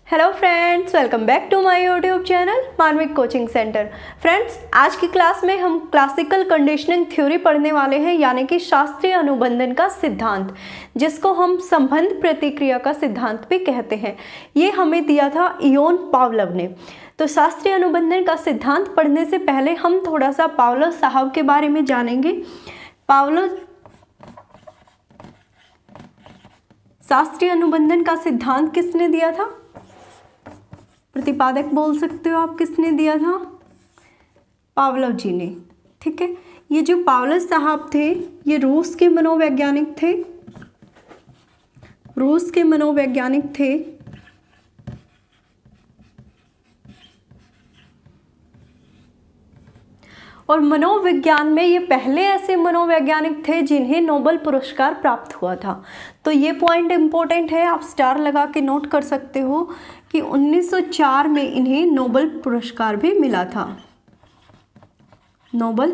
Hello friends, welcome back to my YouTube channel Manvik coaching centre. Friends, आज की class में हम क्लासिकल कंडीशनिंग थ्योरी पढ़ने वाले हैं, यानी कि शास्त्रीय अनुबंधन का सिद्धांत, जिसको हम संबंध प्रतिक्रिया का सिद्धांत भी कहते हैं। ये हमें दिया था इयोन पावलोव ने। तो शास्त्रीय अनुबंधन का सिद्धांत पढ़ने से पहले हम थोड़ा सा पावलोव साहब के बारे में जानेंगे। पावलोव शास्त्रीय अनुबंधन का सिद्धांत किसने दिया था? प्रतिपादक बोल सकते हो आप, किसने दिया था? पावलोव जी ने। ठीक है, ये जो पावलोव साहब थे ये रूस के मनोवैज्ञानिक थे। रूस के मनोवैज्ञानिक थे। और मनोविज्ञान में ये पहले ऐसे मनोवैज्ञानिक थे जिन्हें नोबेल पुरस्कार प्राप्त हुआ था। तो ये पॉइंट इंपॉर्टेंट है, आप स्टार लगा के नोट कर सकते हो कि 1904 में इन्हें नोबेल पुरस्कार भी मिला था। नोबेल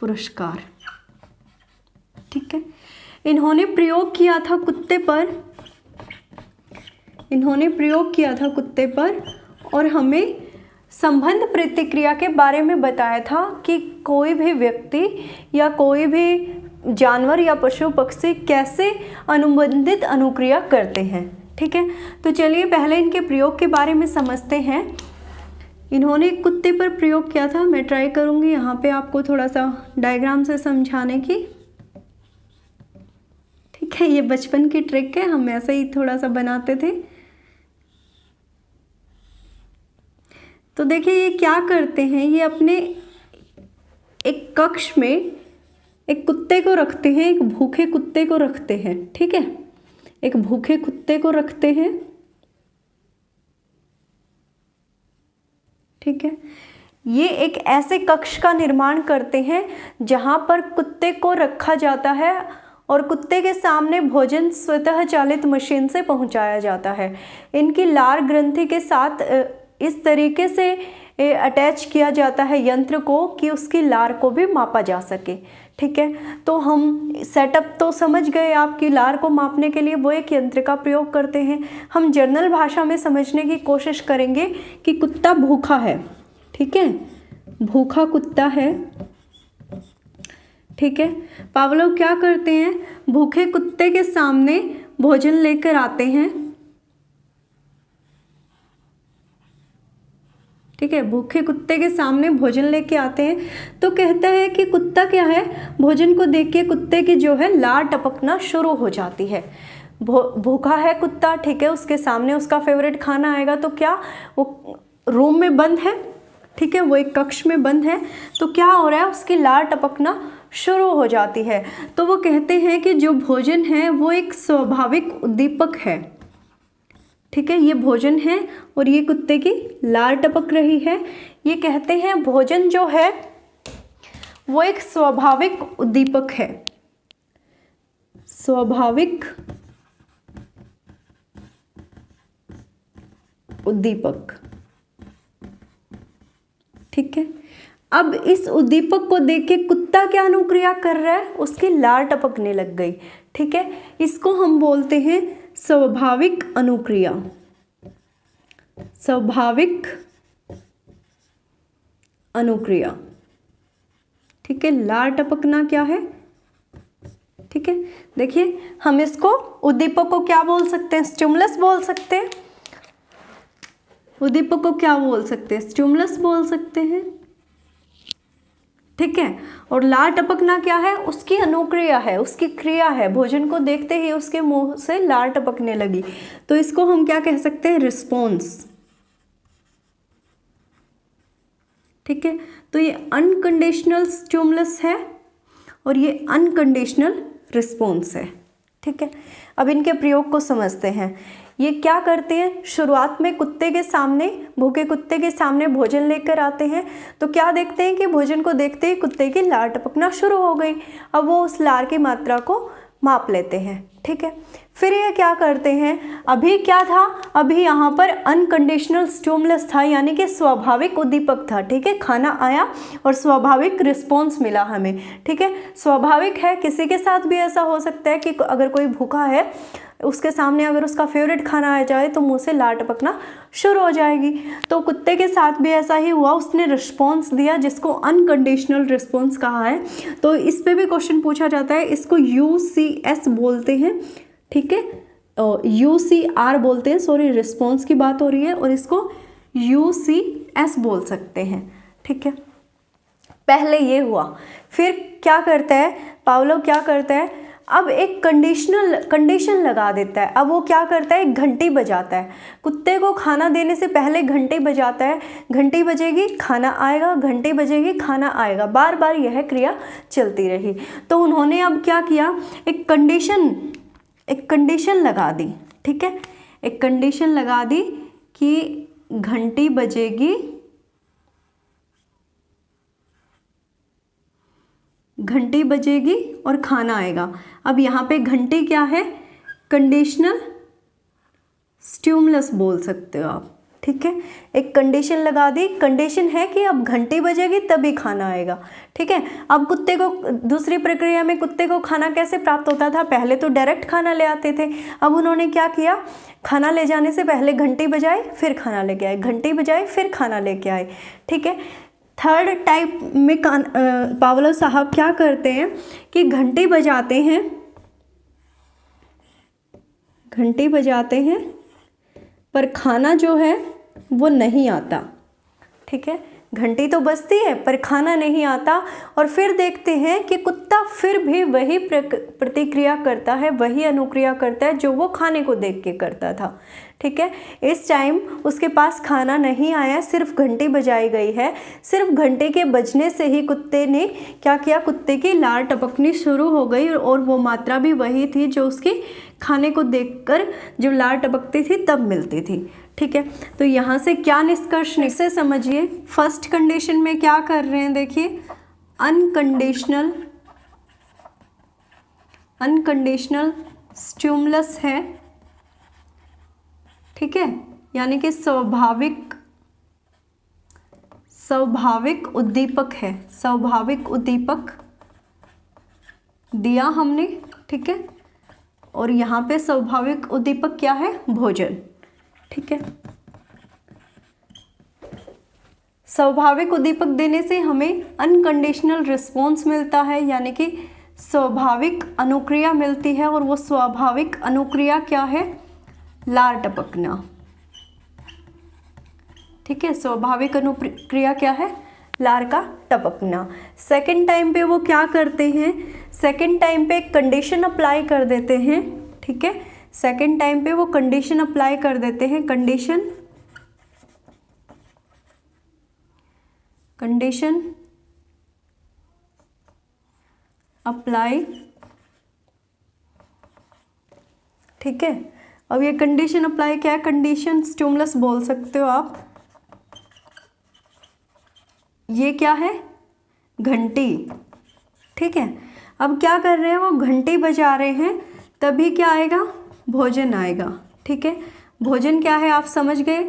पुरस्कार। ठीक है, इन्होंने प्रयोग किया था कुत्ते पर, और हमें संबंध प्रतिक्रिया के बारे में बताया था कि कोई भी व्यक्ति या कोई भी जानवर या पशु पक्षी कैसे अनुबंधित अनुक्रिया करते हैं। ठीक है, तो चलिए पहले इनके प्रयोग के बारे में समझते हैं। इन्होंने कुत्ते पर प्रयोग किया था। मैं ट्राई करूंगी यहाँ पे आपको थोड़ा सा डायग्राम से समझाने की। ठीक है, ये बचपन की ट्रिक है, हम ऐसे ही थोड़ा सा बनाते थे। तो देखिए ये क्या करते हैं, ये अपने एक कक्ष में एक कुत्ते को रखते हैं, एक भूखे कुत्ते को रखते हैं। ठीक है, एक भूखे कुत्ते को रखते हैं। ठीक है, ये एक ऐसे कक्ष का निर्माण करते हैं जहां पर कुत्ते को रखा जाता है और कुत्ते के सामने भोजन स्वतः चालित मशीन से पहुंचाया जाता है। इनकी लार ग्रंथि के साथ इस तरीके से अटैच किया जाता है यंत्र को कि उसकी लार को भी मापा जा सके। ठीक है, तो हम सेटअप तो समझ गए, आपकी लार को मापने के लिए वो एक यंत्र का प्रयोग करते हैं। हम जनरल भाषा में समझने की कोशिश करेंगे कि कुत्ता भूखा है। ठीक है, भूखा कुत्ता है। ठीक है, पावलोव क्या करते हैं, भूखे कुत्ते के सामने भोजन लेकर आते हैं। ठीक है, भूखे कुत्ते के सामने भोजन लेके आते हैं तो कहता है कि कुत्ता क्या है, भोजन को देख के कुत्ते की जो है लार टपकना शुरू हो जाती है। भूखा है कुत्ता, ठीक है, उसके सामने उसका फेवरेट खाना आएगा तो क्या, वो रूम में बंद है। ठीक है, वो एक कक्ष में बंद है, तो क्या हो रहा है, उसकी लार टपकना शुरू हो जाती है। तो वो कहते हैं कि जो भोजन है वो एक स्वाभाविक उद्दीपक है। ठीक है, ये भोजन है और ये कुत्ते की लार टपक रही है। ये कहते हैं भोजन जो है वो एक स्वाभाविक उद्दीपक है। स्वाभाविक उद्दीपक। ठीक है, अब इस उद्दीपक को देख के कुत्ता क्या अनुक्रिया कर रहा है, उसकी लार टपकने लग गई। ठीक है, इसको हम बोलते हैं स्वाभाविक अनुक्रिया। स्वाभाविक अनुक्रिया। ठीक है, लार टपकना क्या है? ठीक है, देखिए हम इसको उद्दीपक को क्या बोल सकते हैं, स्टिमुलस बोल सकते हैं। उद्दीपक को क्या बोल सकते हैं, स्टिमुलस बोल सकते हैं। ठीक है, और लार टपकना क्या है, उसकी अनुक्रिया है, उसकी क्रिया है। भोजन को देखते ही उसके मुंह से लार टपकने लगी, तो इसको हम क्या कह सकते हैं, रिस्पॉन्स। ठीक है, तो ये अनकंडीशनल स्टिमुलस है और ये अनकंडीशनल रिस्पॉन्स है। ठीक है, अब इनके प्रयोग को समझते हैं। ये क्या करते हैं, शुरुआत में कुत्ते के सामने, भूखे कुत्ते के सामने भोजन लेकर आते हैं तो क्या देखते हैं कि भोजन को देखते ही कुत्ते की लार टपकना शुरू हो गई। अब वो उस लार की मात्रा को माप लेते हैं। ठीक है, फिर ये क्या करते हैं, अभी क्या था, अभी यहाँ पर अनकंडीशनल स्टिमुलस था, यानी कि स्वाभाविक उद्दीपक था। ठीक है, खाना आया और स्वाभाविक रिस्पॉन्स मिला हमें। ठीक है, स्वाभाविक है, किसी के साथ भी ऐसा हो सकता है कि अगर कोई भूखा है उसके सामने अगर उसका फेवरेट खाना आ जाए तो मुंह से लार टपकना शुरू हो जाएगी। तो कुत्ते के साथ भी ऐसा ही हुआ, उसने रिस्पॉन्स दिया जिसको अनकंडीशनल रिस्पॉन्स कहा है। तो इस पे भी क्वेश्चन पूछा जाता है, इसको UCS बोलते हैं, ठीक है, UCR बोलते हैं, सॉरी रिस्पॉन्स की बात हो रही है, और इसको UCS बोल सकते हैं, ठीक है। पहले ये हुआ, फिर क्या करता है पावलोव, क्या करता है, अब एक कंडीशन लगा देता है। अब वो क्या करता है, एक घंटी बजाता है, कुत्ते को खाना देने से पहले घंटी बजाता है, घंटी बजेगी खाना आएगा, घंटी बजेगी खाना आएगा, बार बार यह क्रिया चलती रही। तो उन्होंने अब क्या किया, एक कंडीशन लगा दी, ठीक है, एक कंडीशन लगा दी कि घंटी बजेगी, घंटी बजेगी और खाना आएगा। अब यहाँ पे घंटी क्या है, कंडीशनल स्टिमुलस बोल सकते हो आप, ठीक है। एक कंडीशन लगा दी, कंडीशन है कि अब घंटी बजेगी तभी खाना आएगा, ठीक है। अब कुत्ते को, दूसरी प्रक्रिया में कुत्ते को खाना कैसे प्राप्त होता था, पहले तो डायरेक्ट खाना ले आते थे। अब उन्होंने क्या किया, खाना ले जाने से पहले घंटी बजाई फिर खाना लेके आए, घंटी बजाई फिर खाना लेके आए, ठीक है। थर्ड टाइप में पावलोव साहब क्या करते हैं कि घंटी बजाते हैं, घंटी बजाते हैं पर खाना जो है वो नहीं आता, ठीक है, घंटी तो बजती है पर खाना नहीं आता। और फिर देखते हैं कि कुत्ता फिर भी वही प्रतिक्रिया करता है, वही अनुक्रिया करता है जो वो खाने को देख के करता था, ठीक है। इस टाइम उसके पास खाना नहीं आया, सिर्फ घंटी बजाई गई है, सिर्फ घंटे के बजने से ही कुत्ते ने क्या किया, कुत्ते की लार टपकनी शुरू हो गई, और वो मात्रा भी वही थी जो उसके खाने को देखकर जब लार टपकती थी तब मिलती थी, ठीक है। तो यहाँ से क्या निष्कर्ष से समझिए, फर्स्ट कंडीशन में क्या कर रहे हैं, देखिए अनकंडीशनल स्टिमुलस है, ठीक है, यानी कि स्वाभाविक उद्दीपक है, स्वाभाविक उद्दीपक दिया हमने, ठीक है। और यहाँ पे स्वाभाविक उद्दीपक क्या है, भोजन, ठीक है। स्वाभाविक उद्दीपक देने से हमें अनकंडीशनल रिस्पॉन्स मिलता है, यानी कि स्वाभाविक अनुक्रिया मिलती है, और वो स्वाभाविक अनुक्रिया क्या है, लार टपकना, ठीक है। स्वाभाविक अनुक्रिया क्या है, लार का टपकना। सेकंड टाइम पे वो क्या करते हैं, सेकंड टाइम पे कंडीशन अप्लाई कर देते हैं, ठीक है। सेकंड टाइम पे वो कंडीशन अप्लाई कर देते हैं, कंडीशन अप्लाई, ठीक है। अब ये कंडीशन अप्लाई क्या है, कंडीशन स्टिमुलस बोल सकते हो आप, ये क्या है, घंटी, ठीक है। अब क्या कर रहे हैं, वो घंटी बजा रहे हैं, तभी क्या आएगा, भोजन आएगा, ठीक है। भोजन क्या है आप समझ गए,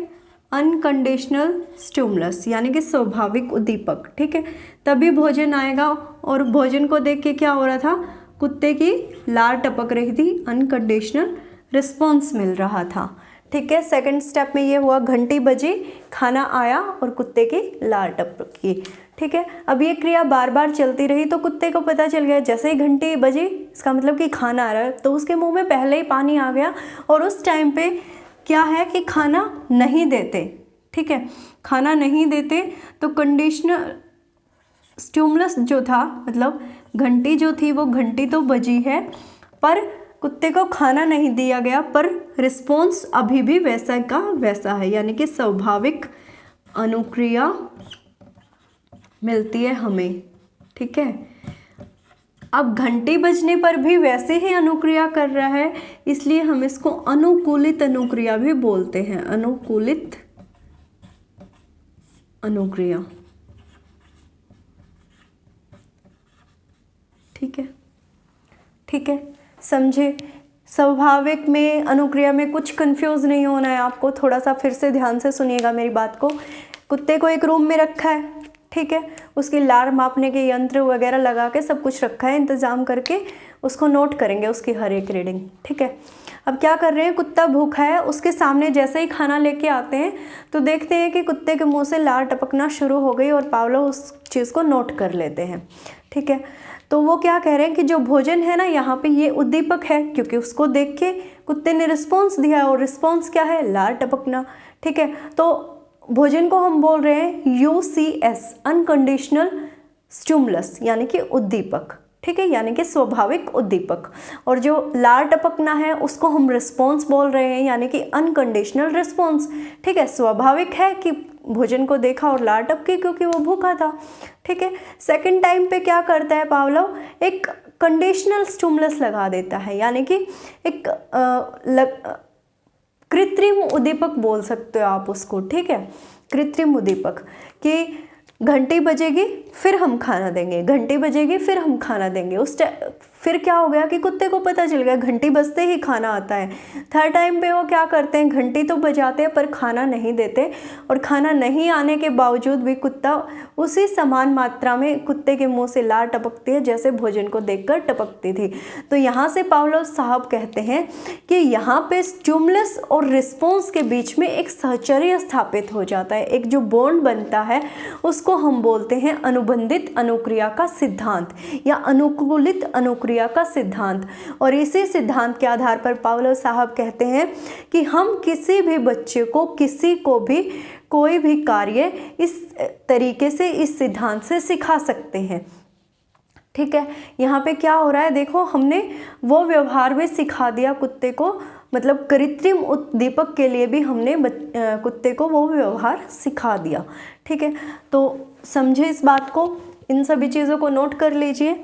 अनकंडीशनल स्टिमुलस यानी कि स्वाभाविक उद्दीपक, ठीक है, तभी भोजन आएगा। और भोजन को देख के क्या हो रहा था, कुत्ते की लार टपक रही थी, अनकंडीशनल रिस्पॉन्स मिल रहा था, ठीक है। सेकंड स्टेप में ये हुआ, घंटी बजी, खाना आया और कुत्ते की लार टपकी, ठीक है। अब ये क्रिया बार बार चलती रही तो कुत्ते को पता चल गया, जैसे ही घंटी बजी इसका मतलब कि खाना आ रहा है, तो उसके मुंह में पहले ही पानी आ गया, और उस टाइम पे क्या है कि खाना नहीं देते, ठीक है, खाना नहीं देते। तो कंडीशनल स्टिमुलस जो था, मतलब घंटी जो थी वो घंटी तो बजी है पर कुत्ते को खाना नहीं दिया गया, पर रिस्पॉन्स अभी भी वैसा का वैसा है, यानी कि स्वाभाविक अनुक्रिया मिलती है हमें, ठीक है। अब घंटी बजने पर भी वैसे ही अनुक्रिया कर रहा है, इसलिए हम इसको अनुकूलित अनुक्रिया भी बोलते हैं, अनुकूलित अनुक्रिया, ठीक है, ठीक है, समझे। स्वाभाविक में, अनुक्रिया में कुछ कंफ्यूज नहीं होना है आपको, थोड़ा सा फिर से ध्यान से सुनिएगा मेरी बात को। कुत्ते को एक रूम में रखा है, ठीक है, उसकी लार मापने के यंत्र वगैरह लगा के सब कुछ रखा है, इंतज़ाम करके उसको नोट करेंगे उसकी हर एक रीडिंग। ठीक है, अब क्या कर रहे हैं, कुत्ता भूखा है, उसके सामने जैसे ही खाना लेके आते हैं तो देखते हैं कि कुत्ते के मुंह से लार टपकना शुरू हो गई और पावलोव उस चीज़ को नोट कर लेते हैं। ठीक है, तो वो क्या कह रहे हैं कि जो भोजन है ना यहाँ पे ये उद्दीपक है, क्योंकि उसको देख के कुत्ते ने रिस्पॉन्स दिया है और रिस्पॉन्स क्या है, लार टपकना। ठीक है, तो भोजन को हम बोल रहे हैं UCS, अनकंडीशनल स्टिमुलस, यानी कि उद्दीपक। ठीक है, यानी कि स्वाभाविक उद्दीपक। और जो लार टपकना है उसको हम रिस्पॉन्स बोल रहे हैं, यानी कि अनकंडीशनल रिस्पॉन्स। ठीक है, स्वाभाविक है कि भोजन को देखा और लार टपकी क्योंकि वो भूखा था। ठीक है, सेकंड टाइम पे क्या करता है पावलोव, एक कंडीशनल स्टिमुलस लगा देता है, यानी कि एक कृत्रिम उद्दीपक बोल सकते हो आप उसको। ठीक है, कृत्रिम उद्दीपक कि घंटी बजेगी फिर हम खाना देंगे, घंटी बजेगी फिर हम खाना देंगे। फिर क्या हो गया कि कुत्ते को पता चल गया घंटी बजते ही खाना आता है। थर्ड टाइम पे वो क्या करते हैं, घंटी तो बजाते हैं पर खाना नहीं देते, और खाना नहीं आने के बावजूद भी कुत्ता उसी समान मात्रा में कुत्ते के मुंह से लार टपकती है जैसे भोजन को देखकर टपकती थी। तो यहाँ से पावलोव साहब कहते हैं कि यहाँ पे स्टिमुलस और रिस्पॉन्स के बीच में एक सहचर्य स्थापित हो जाता है, एक जो बॉन्ड बनता है उसको हम बोलते हैं अनुबंधित अनुक्रिया का सिद्धांत या अनुकूलित अनुक्रिया का सिद्धांत। और इसी सिद्धांत के आधार पर पावलोव साहब कहते हैं कि हम किसी भी बच्चे को, किसी को भी कोई भी कार्य इस तरीके से, इस सिद्धांत से सिखा सकते हैं। ठीक है, यहाँ पे क्या हो रहा है, देखो हमने वो व्यवहार भी सिखा दिया कुत्ते को, मतलब कृत्रिम उद्दीपक के लिए भी हमने कुत्ते को वो व्यवहार सिखा दिया। ठीक है, तो समझे इस बात को, इन सभी चीज़ों को नोट कर लीजिए।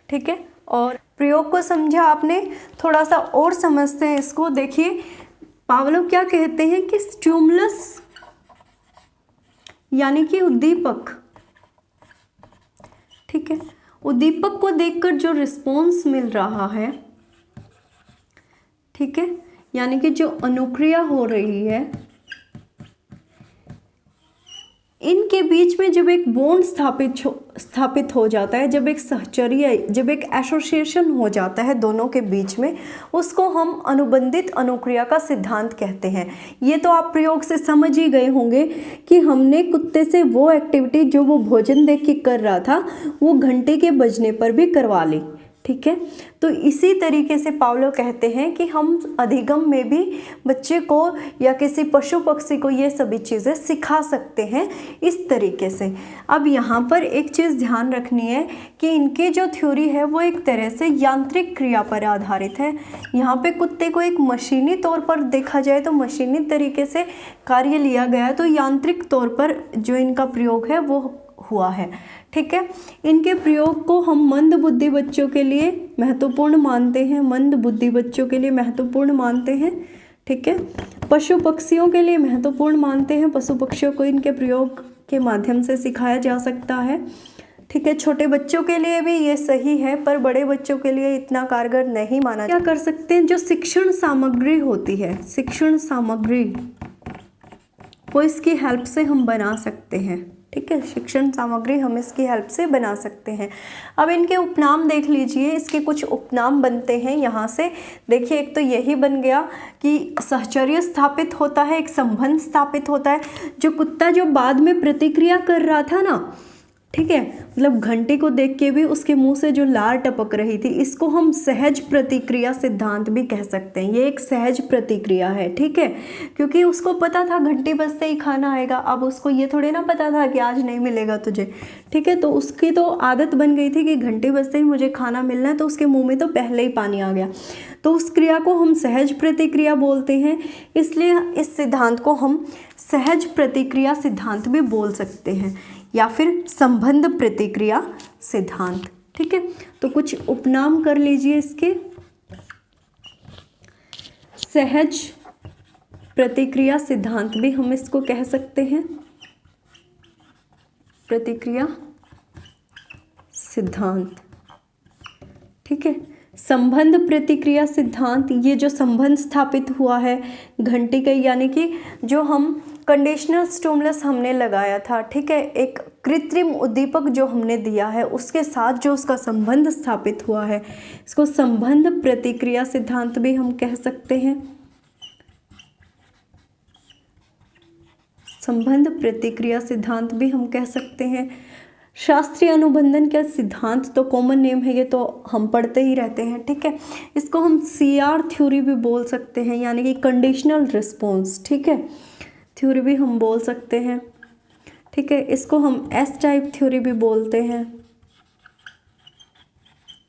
ठीक है, और प्रयोग को समझा आपने, थोड़ा सा और समझते हैं इसको। देखिए पावलोव क्या कहते हैं कि स्टिमुलस यानी कि उद्दीपक, ठीक है, उद्दीपक को देखकर जो रिस्पॉन्स मिल रहा है, ठीक है, यानी कि जो अनुक्रिया हो रही है, इनके बीच में जब एक बॉन्ड स्थापित हो जाता है, जब एक सहचर्य, जब एक एसोसिएशन हो जाता है दोनों के बीच में, उसको हम अनुबंधित अनुक्रिया का सिद्धांत कहते हैं। ये तो आप प्रयोग से समझ ही गए होंगे कि हमने कुत्ते से वो एक्टिविटी जो वो भोजन देख के कर रहा था वो घंटे के बजने पर भी करवा ली। ठीक है, तो इसी तरीके से पावलोव कहते हैं कि हम अधिगम में भी बच्चे को या किसी पशु पक्षी को ये सभी चीज़ें सिखा सकते हैं इस तरीके से। अब यहाँ पर एक चीज़ ध्यान रखनी है कि इनकी जो थ्योरी है वो एक तरह से यांत्रिक क्रिया पर आधारित है। यहाँ पे कुत्ते को एक मशीनी तौर पर देखा जाए तो मशीनी तरीके से कार्य लिया गया है, तो यांत्रिक तौर पर जो इनका प्रयोग है वो हुआ है। ठीक है, इनके प्रयोग को हम मंद बुद्धि बच्चों के लिए महत्वपूर्ण मानते हैं, मंद बुद्धि बच्चों के लिए महत्वपूर्ण मानते हैं। ठीक है, पशु पक्षियों के लिए महत्वपूर्ण मानते हैं, पशु पक्षियों को इनके प्रयोग के माध्यम से सिखाया जा सकता है। ठीक है, छोटे बच्चों के लिए भी ये सही है, पर बड़े बच्चों के लिए इतना कारगर नहीं माना। क्या कर सकते हैं, जो शिक्षण सामग्री होती है, शिक्षण सामग्री वो इसकी हेल्प से हम बना सकते हैं। ठीक है, शिक्षण सामग्री हम इसकी हेल्प से बना सकते हैं। अब इनके उपनाम देख लीजिए, इसके कुछ उपनाम बनते हैं यहाँ से। देखिए, एक तो यही बन गया कि सहचर्य स्थापित होता है, एक संबंध स्थापित होता है। जो कुत्ता जो बाद में प्रतिक्रिया कर रहा था ना, ठीक है, मतलब घंटी को देख के भी उसके मुंह से जो लार टपक रही थी, इसको हम सहज प्रतिक्रिया सिद्धांत भी कह सकते हैं। ये एक सहज प्रतिक्रिया है। ठीक है, क्योंकि उसको पता था घंटी बजते ही खाना आएगा। अब उसको ये थोड़े ना पता था कि आज नहीं मिलेगा तुझे। ठीक है, तो उसकी तो आदत बन गई थी कि घंटी बजते ही मुझे खाना मिलना है, तो उसके मुँह में तो पहले ही पानी आ गया। तो उस क्रिया को हम सहज प्रतिक्रिया बोलते हैं, इसलिए इस सिद्धांत को हम सहज प्रतिक्रिया सिद्धांत भी बोल सकते हैं, या फिर संबंध प्रतिक्रिया सिद्धांत। ठीक है, तो कुछ उपनाम कर लीजिए इसके। सहज प्रतिक्रिया सिद्धांत भी हम इसको कह सकते हैं, प्रतिक्रिया सिद्धांत। ठीक है, संबंध प्रतिक्रिया सिद्धांत, ये जो संबंध स्थापित हुआ है घंटी का, यानी कि जो हम कंडीशनल स्टिमुलस हमने लगाया था, ठीक है, एक कृत्रिम उद्दीपक जो हमने दिया है उसके साथ जो उसका संबंध स्थापित हुआ है, इसको संबंध प्रतिक्रिया सिद्धांत भी हम कह सकते हैं। संबंध प्रतिक्रिया सिद्धांत भी हम कह सकते हैं। शास्त्रीय अनुबंधन का सिद्धांत तो कॉमन नेम है, ये तो हम पढ़ते ही रहते हैं, ठीक है। इसको हम CR थ्योरी भी बोल सकते हैं, यानी कि कंडीशनल रिस्पॉन्स, ठीक है, थ्योरी भी हम बोल सकते हैं, ठीक है। इसको हम S टाइप थ्योरी भी बोलते हैं,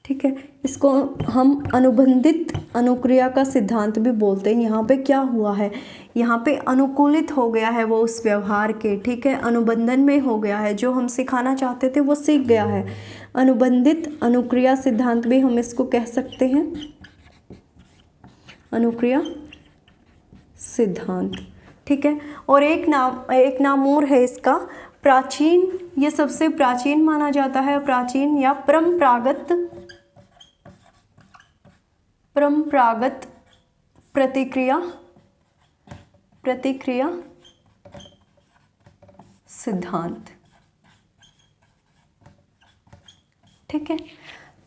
ठीक है। इसको हम अनुबंधित अनुक्रिया का सिद्धांत भी बोलते हैं। यहाँ पे क्या हुआ है, यहाँ पे अनुकूलित हो गया है वो उस व्यवहार के, ठीक है, अनुबंधन में हो गया है, जो हम सिखाना चाहते थे वो सीख गया है। अनुबंधित अनुक्रिया सिद्धांत भी हम इसको कह सकते हैं, अनुक्रिया सिद्धांत, ठीक है। और एक नाम और है इसका, प्राचीन, ये सबसे प्राचीन माना जाता है, प्राचीन या परंपरागत प्रतिक्रिया सिद्धांत, ठीक है।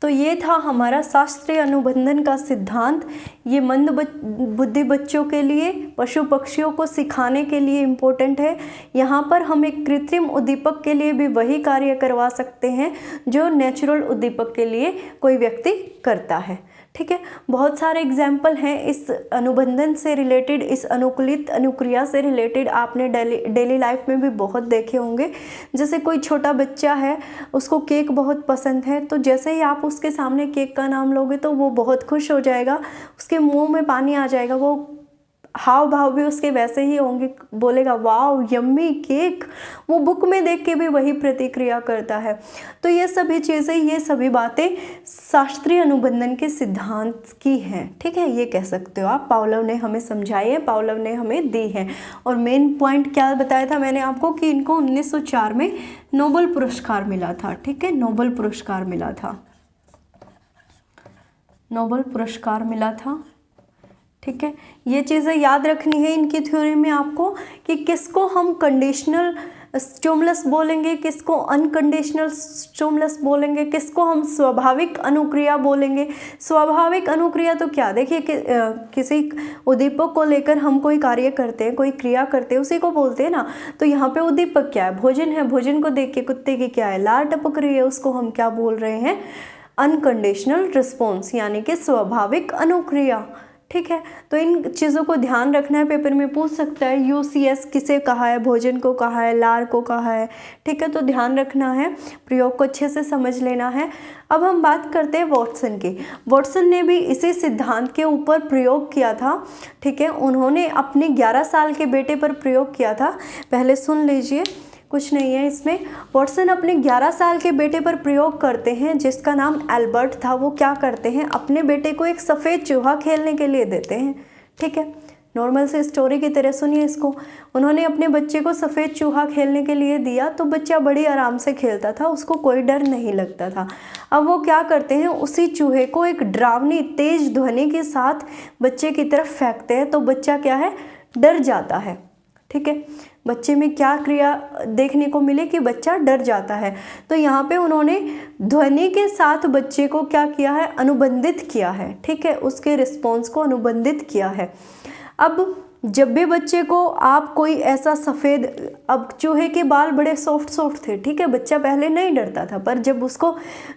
तो ये था हमारा शास्त्रीय अनुबंधन का सिद्धांत। ये मंद बुद्धि बच्चों के लिए, पशु पक्षियों को सिखाने के लिए इम्पोर्टेंट है। यहाँ पर हम एक कृत्रिम उद्दीपक के लिए भी वही कार्य करवा सकते हैं जो नेचुरल उद्दीपक के लिए कोई व्यक्ति करता है, ठीक है। बहुत सारे एग्जाम्पल हैं इस अनुबंधन से रिलेटेड, इस अनुकूलित अनुक्रिया से रिलेटेड, आपने डेली लाइफ में भी बहुत देखे होंगे। जैसे कोई छोटा बच्चा है, उसको केक बहुत पसंद है, तो जैसे ही आप उसके सामने केक का नाम लोगे तो वो बहुत खुश हो जाएगा, उसके मुंह में पानी आ जाएगा, वो हाव भाव भी उसके वैसे ही होंगे, बोलेगा वाव यम्मी केक। वो बुक में देख के भी वही प्रतिक्रिया करता है। तो ये सभी चीज़ें, ये सभी बातें शास्त्रीय अनुबंधन के सिद्धांत की हैं, ठीक है, ये कह सकते हो आप। पावलोव ने हमें समझाई है, पावलोव ने हमें दी है। और मेन पॉइंट क्या बताया था मैंने आपको कि इनको 1904 में नोबेल पुरस्कार मिला था, ठीक है, नोबेल पुरस्कार मिला था, नोबेल पुरस्कार मिला था, ठीक है। ये चीज़ें याद रखनी है इनकी थ्योरी में आपको कि किसको हम कंडीशनल स्टिमुलस बोलेंगे, किसको अनकंडीशनल स्टिमुलस बोलेंगे, किसको हम स्वाभाविक अनुक्रिया बोलेंगे। स्वाभाविक अनुक्रिया तो क्या, देखिए कि, किसी उद्दीपक को लेकर हम कोई कार्य करते हैं, कोई क्रिया करते हैं, उसी को बोलते हैं ना। तो यहाँ पे उद्दीपक क्या है, भोजन है, भोजन को देख के कुत्ते की क्या है, लार टपक रही है, उसको हम क्या बोल रहे हैं, अनकंडीशनल रिस्पॉन्स, यानी कि स्वाभाविक अनुक्रिया, ठीक है। तो इन चीज़ों को ध्यान रखना है, पेपर में पूछ सकता है UCS किसे कहा है, भोजन को कहा है, लार को कहा है, ठीक है। तो ध्यान रखना है, प्रयोग को अच्छे से समझ लेना है। अब हम बात करते हैं वॉटसन की। वॉटसन ने भी इसी सिद्धांत के ऊपर प्रयोग किया था, ठीक है। उन्होंने अपने 11 साल के बेटे पर प्रयोग किया था। पहले सुन लीजिए, कुछ नहीं है इसमें। वॉटसन अपने 11 साल के बेटे पर प्रयोग करते हैं जिसका नाम एल्बर्ट था। वो क्या करते हैं, अपने बेटे को एक सफ़ेद चूहा खेलने के लिए देते हैं, ठीक है। नॉर्मल से स्टोरी की तरह सुनिए इसको। उन्होंने अपने बच्चे को सफ़ेद चूहा खेलने के लिए दिया तो बच्चा बड़ी आराम से खेलता था, उसको कोई डर नहीं लगता था। अब वो क्या करते हैं, उसी चूहे को एक डरावनी तेज ध्वनि के साथ बच्चे की तरफ फेंकते हैं, तो बच्चा क्या है, डर जाता है, ठीक है। बच्चे में क्या क्रिया देखने को मिले कि बच्चा डर जाता है। तो यहाँ पे उन्होंने ध्वनि के साथ बच्चे को क्या किया है, अनुबंधित किया है, ठीक है, उसके रिस्पॉन्स को अनुबंधित किया है। अब जब भी बच्चे को आप कोई ऐसा सफ़ेद, अब चूहे के बाल बड़े सॉफ्ट थे, ठीक है, बच्चा पहले नहीं डरता था, पर जब उसको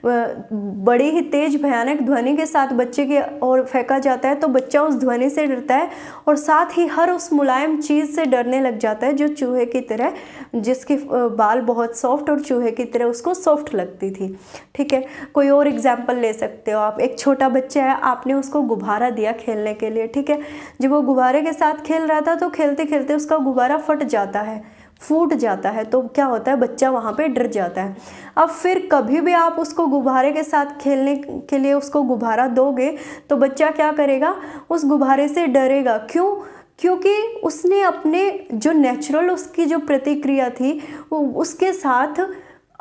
बड़ी ही तेज भयानक ध्वनि के साथ बच्चे के ओर फेंका जाता है तो बच्चा उस ध्वनि से डरता है और साथ ही हर उस मुलायम चीज़ से डरने लग जाता है जो चूहे की तरह, जिसके बाल बहुत सॉफ्ट और चूहे की तरह उसको सॉफ्ट लगती थी, ठीक है। कोई और एग्जाम्पल ले सकते हो आप। एक छोटा बच्चा है, आपने उसको गुब्बारा दिया खेलने के लिए, ठीक है। जब वो गुब्बारे के साथ खेल रहा था तो खेलते खेलते उसका गुब्बारा फट जाता है, फूट जाता है, तो क्या होता है, बच्चा वहाँ पे डर जाता है। अब फिर कभी भी आप उसको गुब्बारे के साथ खेलने के लिए उसको गुब्बारा दोगे तो बच्चा क्या करेगा, उस गुब्बारे से डरेगा। क्यों? क्योंकि उसने अपने जो नेचुरल उसकी जो प्रतिक्रिया थी वो उसके साथ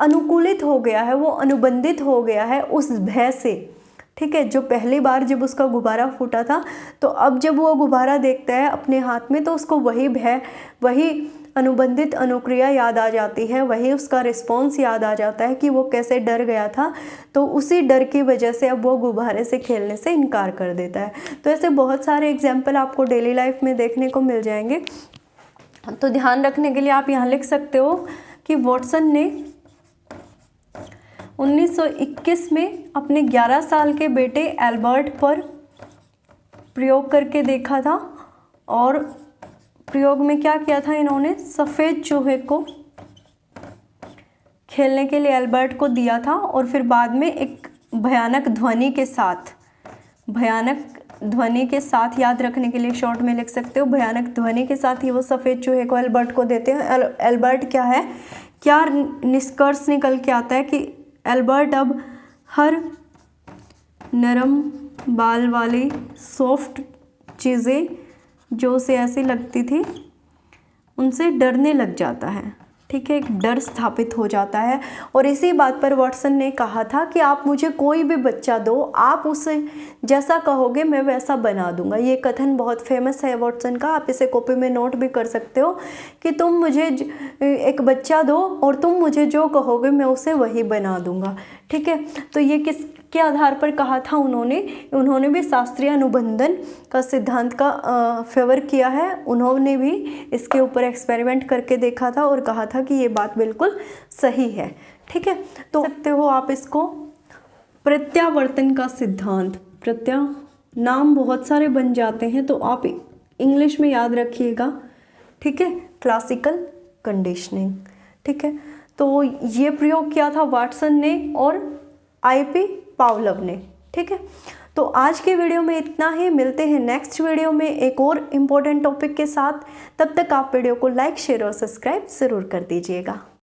अनुकूलित हो गया है, वो अनुबंधित हो गया है उस भय से, ठीक है। जो पहली बार जब उसका गुब्बारा फूटा था, तो अब जब वो गुब्बारा देखता है अपने हाथ में, तो उसको वही भय, वही अनुबंधित अनुक्रिया याद आ जाती है, वही उसका रिस्पॉन्स याद आ जाता है कि वो कैसे डर गया था। तो उसी डर की वजह से अब वो गुब्बारे से खेलने से इनकार कर देता है। तो ऐसे बहुत सारे एग्जाम्पल आपको डेली लाइफ में देखने को मिल जाएंगे। तो ध्यान रखने के लिए आप यहाँ लिख सकते हो कि वॉटसन ने 1921 में अपने 11 साल के बेटे एल्बर्ट पर प्रयोग करके देखा था। और प्रयोग में क्या किया था इन्होंने, सफ़ेद चूहे को खेलने के लिए एल्बर्ट को दिया था, और फिर बाद में एक भयानक ध्वनि के साथ, भयानक ध्वनि के साथ, याद रखने के लिए शॉर्ट में लिख सकते हो, भयानक ध्वनि के साथ ही वो सफ़ेद चूहे को एल्बर्ट को देते हैं। एल्बर्ट क्या है, क्या निष्कर्ष निकल के आता है कि एल्बर्ट अब हर नरम बाल वाली सॉफ्ट चीज़ें जो उसे ऐसी लगती थी उनसे डरने लग जाता है। ठीक है, एक डर स्थापित हो जाता है। और इसी बात पर वॉटसन ने कहा था कि आप मुझे कोई भी बच्चा दो, आप उसे जैसा कहोगे मैं वैसा बना दूंगा। ये कथन बहुत फेमस है वॉटसन का, आप इसे कॉपी में नोट भी कर सकते हो कि तुम मुझे एक बच्चा दो और तुम मुझे जो कहोगे मैं उसे वही बना दूंगा। ठीक है, तो ये किसके आधार पर कहा था उन्होंने भी शास्त्रीय अनुबंधन का सिद्धांत का फेवर किया है। उन्होंने भी इसके ऊपर एक्सपेरिमेंट करके देखा था और कहा था कि ये बात बिल्कुल सही है। ठीक है, तो सकते हो आप इसको प्रत्यावर्तन का सिद्धांत, नाम बहुत सारे बन जाते हैं तो आप इंग्लिश में याद रखिएगा। ठीक है, क्लासिकल कंडीशनिंग। ठीक है, तो ये प्रयोग किया था वाटसन ने और IP पावलोव ने। ठीक है, तो आज के वीडियो में इतना ही। मिलते हैं नेक्स्ट वीडियो में एक और इम्पोर्टेंट टॉपिक के साथ। तब तक आप वीडियो को लाइक, शेयर और सब्सक्राइब ज़रूर कर दीजिएगा।